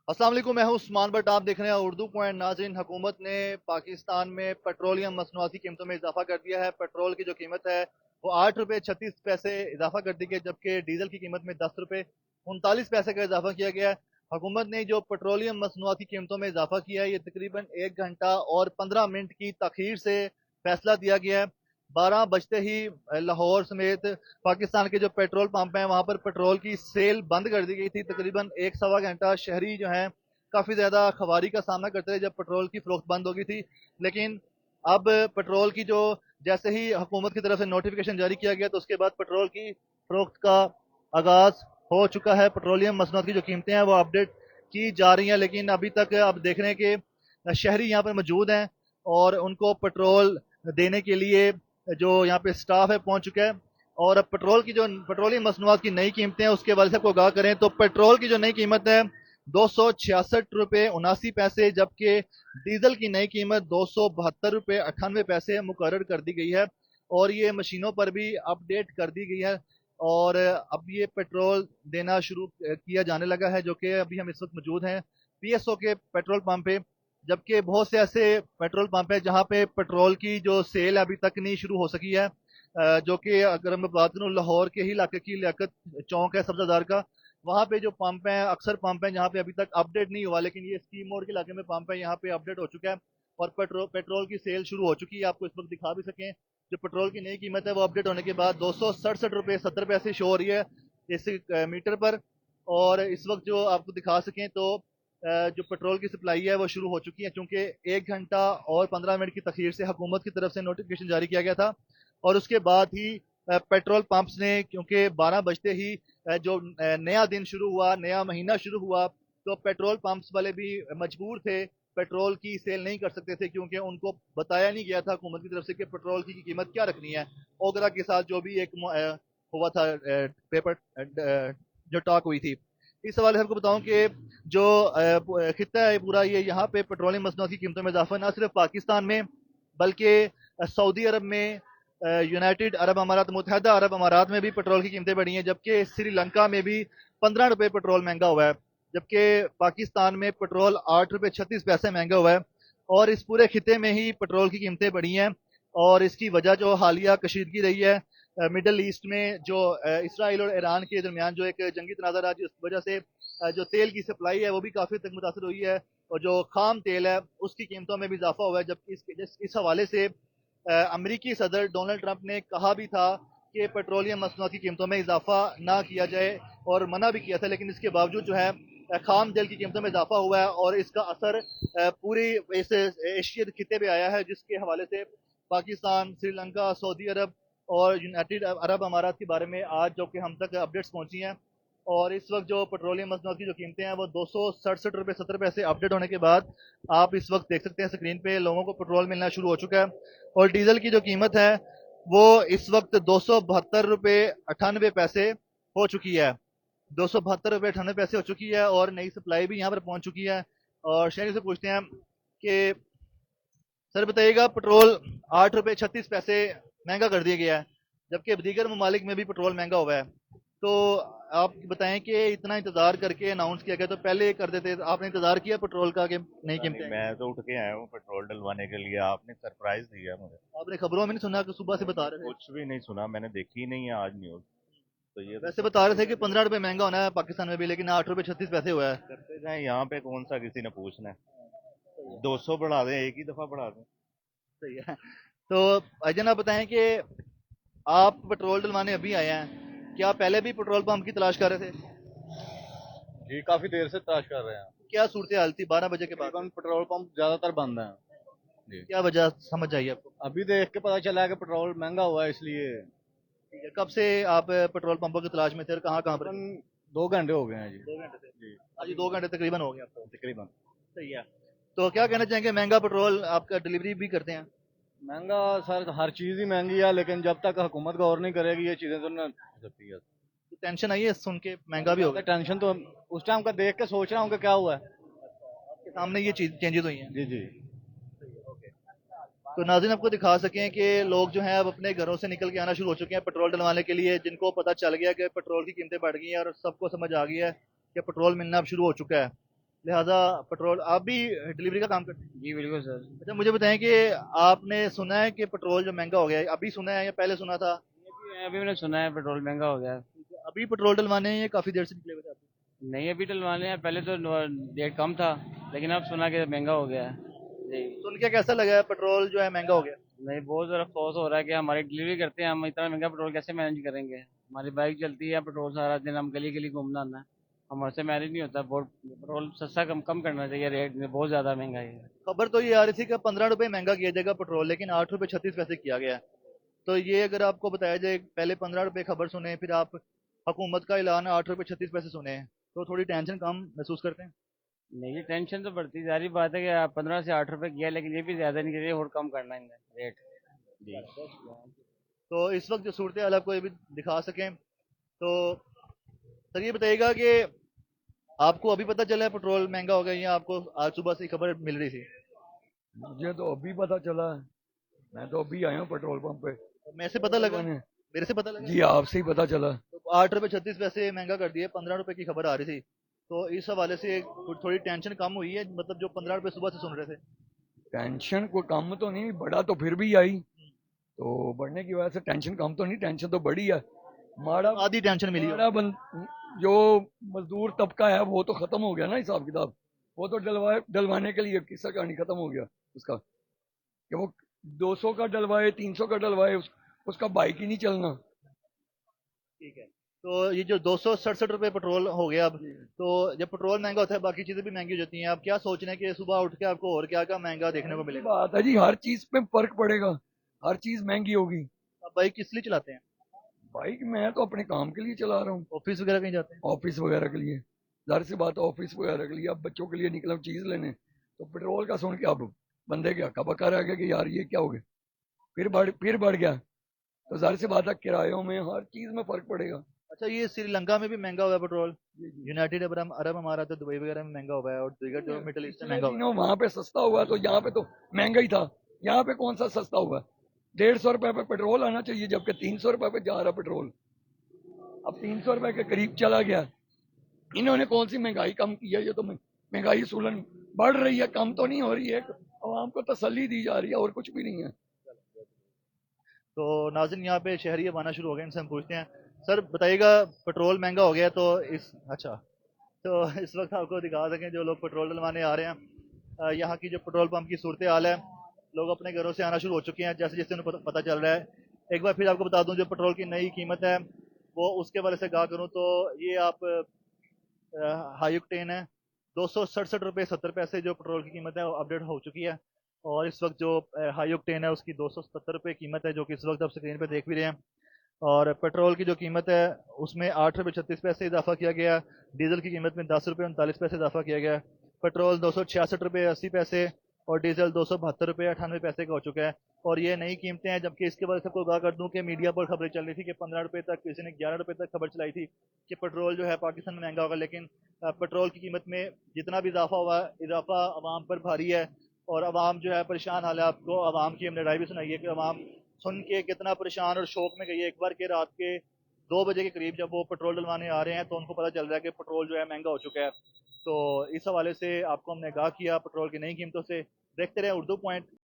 अस्सलाम वालेकुम, मैं हूं उस्मान बट आप देख रहे हैं उर्दू पॉइंट। नाज़रीन, हुकूमत ने पाकिस्तान में पेट्रोलियम मसनूआत की कीमतों में इजाफा कर दिया है। पेट्रोल की जो कीमत है वो 8 रुपये 36 पैसे इजाफा कर दी गई, जबकि डीजल की कीमत में 10 रुपये 39 पैसे का इजाफा किया गया है। हुकूमत ने जो पेट्रोलियम मसनूआत की कीमतों में इजाफा किया है, ये तकरीबन 1 घंटा और 15 मिनट की तखीर से फैसला दिया गया है। 12 बजते ही लाहौर समेत पाकिस्तान के जो पेट्रोल पंप हैं वहां पर पेट्रोल की सेल बंद कर दी गई थी। तकरीबन एक सवा घंटा शहरी जो हैं काफी ज्यादा खबारी का सामना करते रहे जब पेट्रोल की फरोख्त बंद हो गई थी। लेकिन अब पेट्रोल की जो जैसे ही हुकूमत की तरफ से नोटिफिकेशन जारी किया गया तो उसके बाद पेट्रोल की फरोख्त का आगाज हो चुका है। पेट्रोलियम मसनूआत की जो कीमतें हैं वो अपडेट की जा रही हैं, लेकिन अभी तक अब देख रहे हैं कि शहरी यहाँ पर मौजूद हैं और उनको पेट्रोल देने के लिए जो यहाँ पे स्टाफ है पहुंच चुका है। और अब पेट्रोल की जो पेट्रोलियम मसनूआत की नई कीमतें हैं उसके बारे में आपको आगाह करें तो पेट्रोल की जो नई कीमत है 266 रुपये 79 पैसे, जबकि डीजल की नई कीमत 272 रुपये 98 पैसे मुकर्रर कर दी गई है और ये मशीनों पर भी अपडेट कर दी गई है। और अब ये पेट्रोल देना शुरू किया जाने लगा है, जो कि अभी हम इस वक्त मौजूद हैं पीएसओ के पेट्रोल पंप पे। जबकि बहुत से ऐसे पेट्रोल पंप है जहां पे पेट्रोल की जो सेल अभी तक नहीं शुरू हो सकी है, जो कि अगर मैं बात करूं लाहौर के ही इलाके की लियाकत चौक है सब्जादार का, वहाँ पे जो पंप हैं अक्सर पंप हैं जहाँ पे अभी तक अपडेट नहीं हुआ, लेकिन ये स्कीम मोड के इलाके में पंप है, यहाँ पे अपडेट हो चुका है और पेट्रोल की सेल शुरू हो चुकी है। आपको इस वक्त दिखा भी सकें, जो पेट्रोल की नई कीमत है वो अपडेट होने के बाद 267 रुपये 70 पैसे शो हो रही है इस मीटर पर। और इस वक्त जो आपको दिखा सकें तो जो पेट्रोल की सप्लाई है वो शुरू हो चुकी है, क्योंकि 1 घंटा और 15 मिनट की तखीर से हुकूमत की तरफ से नोटिफिकेशन जारी किया गया था और उसके बाद ही पेट्रोल पंप्स ने, क्योंकि 12 बजते ही जो नया दिन शुरू हुआ, नया महीना शुरू हुआ, तो पेट्रोल पंप्स वाले भी मजबूर थे, पेट्रोल की सेल नहीं कर सकते थे क्योंकि उनको बताया नहीं गया था हुकूमत की तरफ से कि पेट्रोल की कीमत क्या रखनी है। ओगरा के साथ जो भी एक हुआ था पेपर जो टॉक हुई थी, इस हवाले से आपको बताऊं कि जो खिता है पूरा, ये यहाँ पे पेट्रोलियम मसनूआत की कीमतों में इजाफा ना सिर्फ पाकिस्तान में बल्कि सऊदी अरब में, यूनाइटेड अरब अमारात, मुतहदा अरब अमारात में भी पेट्रोल की कीमतें बढ़ी हैं, जबकि श्रीलंका में भी 15 रुपये पेट्रोल महंगा हुआ है, जबकि पाकिस्तान में पेट्रोल 8 रुपये 36 पैसे महंगा हुआ है। और इस पूरे खिते में ही पेट्रोल की कीमतें बढ़ी हैं और इसकी वजह जो हालिया कशीदगी रही है मिडल ईस्ट में, जो इसराइल और ईरान के दरमियान जो एक जंगी तनाज़ा रहा, जिस वजह से जो तेल की सप्लाई है वो भी काफ़ी तक मुतासर हुई है और जो खाम तेल है उसकी कीमतों में भी इजाफा हुआ है। जबकि इस हवाले से अमरीकी सदर डोनाल्ड ट्रंप ने कहा भी था कि पेट्रोलियम मसनूआत की कीमतों में इजाफा ना किया जाए और मना भी किया था, लेकिन इसके बावजूद जो है खाम तेल की कीमतों में इजाफा हुआ है और इसका असर पूरी इस एशियन खिते पे आया है, जिसके हवाले से पाकिस्तान, श्रीलंका, सऊदी अरब और यूनाइटेड अरब अमारात के बारे में आज जो कि हम तक अपडेट्स पहुंची हैं। और इस वक्त जो पेट्रोलियम मसनूआत की जो कीमतें हैं वो 267 रुपये 70 पैसे अपडेट होने के बाद आप इस वक्त देख सकते हैं स्क्रीन पे लोगों को पेट्रोल मिलना शुरू हो चुका है। और डीजल की जो कीमत है वो इस वक्त 272 रुपये 98 पैसे हो चुकी है। 272 रुपये 98 पैसे हो चुकी है और नई सप्लाई भी यहाँ पर पहुंच चुकी है। और शहरी से पूछते हैं कि सर बताइएगा, पेट्रोल 8 रुपये 36 पैसे महंगा कर दिया गया है, जबकि दीगर ममालिक में भी पेट्रोल महंगा हुआ है। तो आप बताएं कि इतना इंतजार करके अनाउंस किया गया तो पहले कर देते, आपने इंतजार किया पेट्रोल का कि नहीं पता नहीं, कीमतें आएंगी? मैं तो उठ के आया हूँ पेट्रोल डलवाने के लिए। आपने सरप्राइज दिया मुझे। आपने खबरों में नहीं सुना कि सुबह से बता रहे थे? कुछ भी नहीं सुना, मैंने देखी ही नहीं है आज न्यूज। तो ये तो वैसे बता रहे थे सरप्राइज कि है मेरे 15 रुपए लिए। महंगा होना है पाकिस्तान में भी, लेकिन 8 रुपये 36 पैसे हुआ है। करते जाए, यहाँ पे कौन सा किसी ने पूछना है। सही है। 200 बढ़ा दें, एक ही दफा बढ़ा दें। सही है। तो अजन आप बताएं कि आप पेट्रोल डलवाने अभी आए हैं, क्या पहले भी पेट्रोल पंप की तलाश कर रहे थे? जी काफी देर से तलाश कर रहे हैं। क्या सूरत हाल थी 12 बजे के बाद से? तकरीबन पेट्रोल पंप ज्यादातर बंद हैं। जी। क्या वजह समझ आई आपको? अभी देख के पता चला है कि पेट्रोल महंगा हुआ है इसलिए। ठीक है, कब से आप पेट्रोल पंपों की तलाश में थे और कहाँ कहाँ पर तकरीबन थे? 2 घंटे हो गए हैं जी। 2 घंटे से? जी। आज अभी 2 घंटे तकरीबन हो गए आपको? तकरीबन। सही है। तो क्या कहना चाहेंगे, महंगा पेट्रोल आपका डिलीवरी भी करते हैं? महंगा सर, हर चीज ही महंगी है, लेकिन जब तक हुकूमत गौर नहीं करेगी ये चीजें तो ना हो सकती है। तो टेंशन आई है सुन के महंगा भी हो ज्यादा गया? टेंशन तो उस टाइम का देख के सोच रहा हूँ कि क्या हुआ है। आपके सामने ये चीज चेंजेस हुई हैं? जी जी। तो नाज़रीन आपको दिखा सकें कि लोग जो हैं अब अपने घरों से निकल के आना शुरू हो चुके हैं पेट्रोल डलवाने के लिए, जिनको पता चल गया कि पेट्रोल की कीमतें बढ़ गई हैं और सबको समझ आ गई है कि पेट्रोल मिलना अब शुरू हो चुका है। लिहाजा पेट्रोल आप भी डिलीवरी का काम करते हैं? जी बिल्कुल सर। अच्छा मुझे बताएं कि आपने सुना है कि पेट्रोल जो महंगा हो गया है, अभी सुना है या पहले सुना था? अभी मैंने सुना है पेट्रोल महंगा हो गया है। अभी पेट्रोल डलवाने हैं, ये काफी देर से निकले हुए थे आपके? नहीं अभी डलवाने हैं, पहले तो रेट कम था, लेकिन अब सुना कि महंगा हो गया है। जी। सुन के कैसा लगा है पेट्रोल जो है महंगा हो गया? नहीं बहुत ज़्यादा अफसोस हो रहा है कि हमारी डिलीवरी करते हैं, हम इतना महंगा पेट्रोल कैसे मैनेज करेंगे। हमारी बाइक चलती है, पेट्रोल सारा दिन हम गली गली घूमना आना है, हमारे से मैनेज नहीं होता। बहुत पेट्रोल सस्ता कम कम करना चाहिए, रेट में बहुत ज़्यादा महंगाई है। खबर तो ये आ रही थी कि 15 रुपए महंगा किया जाएगा पेट्रोल, लेकिन 8 रुपए 36 पैसे किया गया है। तो ये अगर आपको बताया जाए, पहले 15 रुपए खबर सुने, फिर आप हुकूमत का ऐलान 8 रुपए 36 पैसे सुने, तो थोड़ी टेंशन कम महसूस करते हैं? नहीं टेंशन तो बढ़ती जा रही, बात है कि 15 से 8 रुपए किया, लेकिन ये भी ज़्यादा नहीं चाहिए, और कम करना है रेट। जी। तो इस वक्त जो सूरत हाल आपको ये भी दिखा सकें, तो सर ये बताइएगा कि आपको अभी पता चला है पेट्रोल महंगा हो गया, या आपको आज सुबह से खबर मिल रही थी? मुझे तो अभी पता चला है। मैं तो अभी आया हूँ पेट्रोल पंप पे। तो मेरे से पता लगा? मैंने मेरे से पता लगा? जी आपसे ही पता चला। तो 8 रुपए 36 पैसे महंगा कर दिए, 15 रुपए की खबर आ रही थी। तो इस हवाले से थोड़ी टेंशन कम हुई है, मतलब जो 15 रुपए सुबह से सुन रहे थे? टेंशन कोई कम तो नहीं, बढ़ा तो फिर भी आई, तो बढ़ने की वजह से टेंशन कम तो नहीं, टेंशन तो बढ़ी है। माड़ा आधी टेंशन मिली हो? माड़ा बन जो मजदूर तबका है वो तो खत्म हो गया ना हिसाब किताब। वो तो डलवाने के लिए किस्सा कहानी खत्म हो गया उसका, कि वो 200 का डलवाए 300 का डलवाए, उसका बाइक ही नहीं चलना। ठीक है। तो ये जो 267 रुपए पेट्रोल हो गया अब, तो जब पेट्रोल महंगा होता है बाकी चीजें भी महंगी हो जाती हैं। आप क्या सोच रहे हैं कि सुबह उठ के आपको और क्या क्या महंगा देखने को की मिलेगा? बात है जी, हर चीज पे फर्क पड़ेगा, हर चीज महंगी होगी। आप बाइक किस लिए चलाते हैं? बाइक मैं तो अपने काम के लिए चला रहा हूँ, ऑफिस वगैरह कहीं जाते हैं? ऑफिस वगैरह के लिए। जाहिर सी बात है, ऑफिस वगैरह के लिए, अब बच्चों के लिए निकला हूं चीज लेने, तो पेट्रोल का सुन के अब बंदे के हक्का बक्का रह गया कि यार ये क्या हो गया, फिर बढ़ गया। तो जाहिर सी बात है, किरायों में हर चीज में फर्क पड़ेगा। अच्छा, ये श्रीलंका में भी महंगा हुआ है पेट्रोल? जी जी। यूनाइटेड अरब अरब अमारात है, दुबई वगैरह में महंगा हुआ है, और दीगर जो मिडिल ईस्ट में पिछले महंगा हुआ है। दिनों वहां पे सस्ता हुआ, तो यहाँ पे तो महंगा ही था। यहाँ पे कौन सा सस्ता हुआ? 150 रुपए पे पेट्रोल आना चाहिए, जबकि 300 रुपए पे जा रहा पेट्रोल। अब 300 रुपए के करीब चला गया। इन्होंने कौन सी महंगाई कम की है? ये तो महंगाई सूलन बढ़ रही है, कम तो नहीं हो रही है। आवाम को तसल्ली दी जा रही है, और कुछ भी नहीं है। तो नाज़रीन, यहाँ पे शहरी अब आना शुरू हो गए, इनसे हम पूछते हैं। सर बताइएगा, पेट्रोल महंगा हो गया तो इस अच्छा, तो इस वक्त आपको दिखा सकें जो लोग पेट्रोल डलवाने आ रहे हैं, यहाँ की जो पेट्रोल पंप की सूरत हाल है, लोग अपने घरों से आना शुरू हो चुके हैं जैसे जैसे उन्हें पता चल रहा है। एक बार फिर आपको बता दूं, जो पेट्रोल की नई कीमत है वो उसके बारे से कहा करूँ तो ये आप हाई ऑक्टेन है, 267 रुपये 70 पैसे जो पेट्रोल की कीमत है वो अपडेट हो चुकी है। और इस वक्त जो हाई ऑक्टेन है उसकी 277 रुपये कीमत है, जो कि इस वक्त आप स्क्रीन पे देख भी रहे हैं। और पेट्रोल की जो कीमत है उसमें 8 रुपये 36 पैसे इजाफा किया गया। डीजल की कीमत में 10 रुपये 39 पैसे इजाफा किया गया। पेट्रोल 266 रुपये 80 पैसे और डीजल 272 रुपये 98 पैसे का हो चुका है। और ये नई कीमतें हैं, जबकि इसके बाद सबको आगाह कर दूं कि मीडिया पर खबरें चल रही थी कि 15 रुपये तक, किसी ने 11 रुपये तक खबर चलाई थी कि पेट्रोल जो है पाकिस्तान में महंगा होगा। लेकिन पेट्रोल की कीमत में जितना भी इजाफा हुआ, इजाफा आवाम पर भारी है, और आवाम जो है परेशान हाल है। आपको आवाम की हमने राय भी सुनाई है कि आवाम सुन के कितना परेशान और शौक में गई है। एक बार के रात के 2 बजे के करीब जब वो पेट्रोल डलवाने आ रहे हैं तो उनको पता चल रहा है कि पेट्रोल जो है महंगा हो चुका है। तो इस हवाले से आपको हमने आगाह किया पेट्रोल की नई कीमतों से। देखते रहे उर्दू पॉइंट।